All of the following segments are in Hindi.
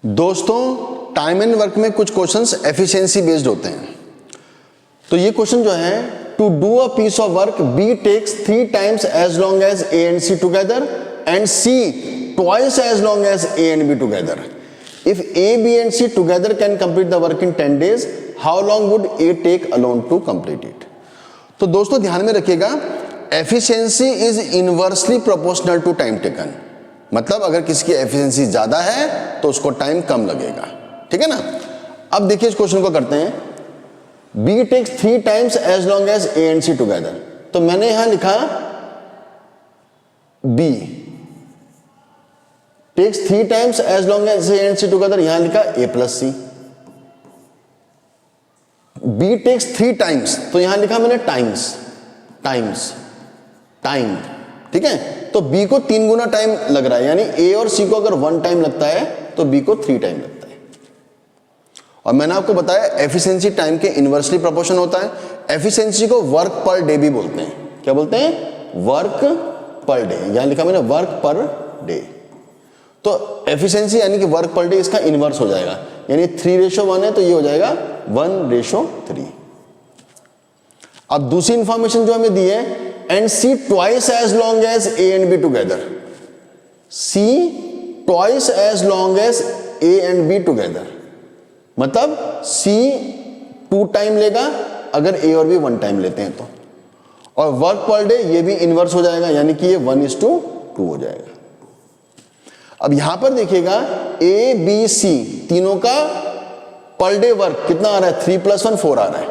दोस्तों टाइम एंड वर्क में कुछ क्वेश्चंस एफिशिएंसी बेस्ड होते हैं। तो ये क्वेश्चन जो है, to do a piece of work B takes 3 times as long as A and C together and C twice as long as A and B together. If A, B and C together can complete the work in 10 days, how long would A take alone to complete it? तो दोस्तों ध्यान में रखिएगा, efficiency is inversely proportional to time taken. मतलब अगर किसी की एफिशिएंसी ज्यादा है तो उसको टाइम कम लगेगा, ठीक है ना। अब देखिए इस क्वेश्चन को करते हैं। B takes 3 times as long as A and C together। तो मैंने यहां लिखा B takes 3 times as long as A and C together, यहां लिखा A plus C। B takes 3 times, तो यहां लिखा मैंने टाइम्स, टाइम, ठीक है। तो B को 3 गुना टाइम लग रहा है, यानी A और C को अगर 1 टाइम लगता है तो B को 3 टाइम लगता है। और मैंने आपको बताया एफिशिएंसी टाइम के इनवर्सली प्रोपोर्शन होता है। एफिशिएंसी को वर्क पर डे भी बोलते हैं। क्या बोलते हैं? Work per day. यहां लिखा मैंने वर्क पर डे। तो एफिशिएंसी यानी कि वर्क पर डे इसका इनवर्स हो जाएगा, यानी 3:1 है तो ये हो जाएगा 1:3। अब दूसरी इंफॉर्मेशन जो हमें दी है, and C twice as long as A and B together। C twice as long as A and B together, मतलब C 2 टाइम लेगा अगर A और B 1 टाइम लेते हैं तो। और वर्क पर डे ये भी इनवर्स हो जाएगा, यानी कि ये 1:2 हो जाएगा। अब यहां पर देखिएगा A, B, C तीनों का पर डे वर्क कितना आ रहा है? 3 + 1 4 आ रहा है।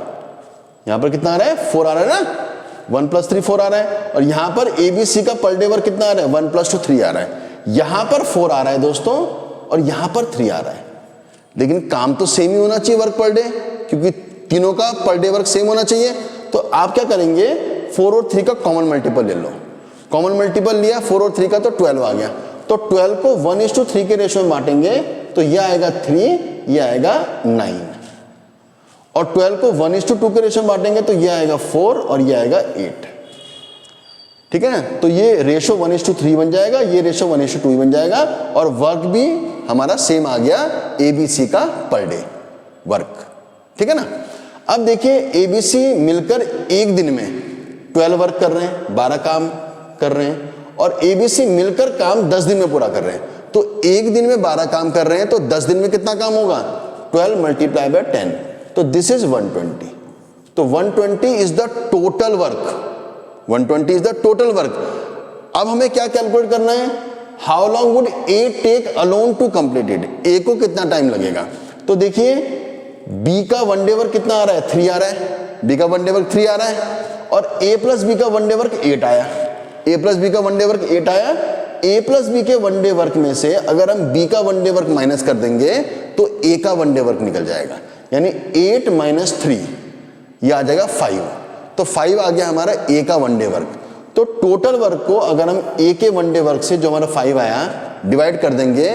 यहां पर कितना आ रहा है? 4 आ रहा है ना। 1 + 3 4 आ रहा है। और यहां पर ABC का पर डे वर्क कितना आ रहा है? 1 + 2 3 आ रहा है। यहां पर 4 आ रहा है दोस्तों और यहां पर 3 आ रहा है। लेकिन काम तो सेम ही होना चाहिए वर्क पर डे, क्योंकि तीनों का पर डे वर्क सेम होना चाहिए। तो आप क्या करेंगे, 4 और 3 का कॉमन मल्टीपल ले लो। कॉमन मल्टीपल लिया 4 और 3 का तो 12 आ गया। तो 12 को 1:3 के रेशियो में बांटेंगे तो यह आएगा 3, यह आएगा 9। और 12 को 1:2 के रेशियो में बांटेंगे तो यह आएगा 4 और यह आएगा 8, ठीक है ना। तो ये रेशियो 1:3 बन जाएगा, ये रेशियो 1:2 बन जाएगा। और वर्क भी हमारा सेम आ गया, ABC का पर डे वर्क, ठीक है ना। अब देखिए ABC मिलकर एक दिन में 12 वर्क कर रहे हैं, 12 काम कर रहे हैं, और ABC मिलकर काम 10 दिन में पूरा कर रहे हैं। तो एक दिन में 12 काम कर रहे हैं तो 10 दिन में कितना काम होगा? 12 × 10, तो दिस इज 120। तो 120 is the total work, 120 is the total work. अब हमें क्या कैलकुलेट करना है? How long would A take alone to complete it? A को कितना टाइम लगेगा? तो देखिए B का 1 डे वर्क कितना आ रहा है? 3 आ रहा है। B का 1 डे वर्क 3 आ रहा है और A + B का 1 डे वर्क 8 आया। A + B का 1 डे वर्क 8 आया। A + B के 1 डे वर्क में से अगर हम B का 1 डे वर्क माइनस कर देंगे तो A का 1 डे वर्क निकल जाएगा, यानी 8 - 3 ये आ जाएगा 5। तो 5 आ गया हमारा A का 1 डे वर्क। तो टोटल वर्क को अगर हम A के 1 डे वर्क से जो हमारा 5 आया डिवाइड कर देंगे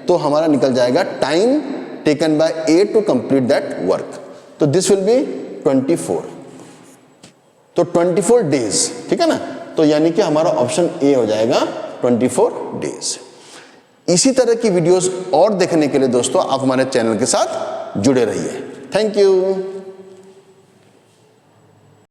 तो हमारा निकल जाएगा time taken by A to complete that work. तो दिस विल बी 24। तो 24 डेज, ठीक है ना। तो यानी कि हमारा ऑप्शन A हो जाएगा 24 डेज। इसी तरह की वीडियोस और देखने के लिए दोस्तों आप हमारे चैनल के साथ जुड़े रहिए। Thank you.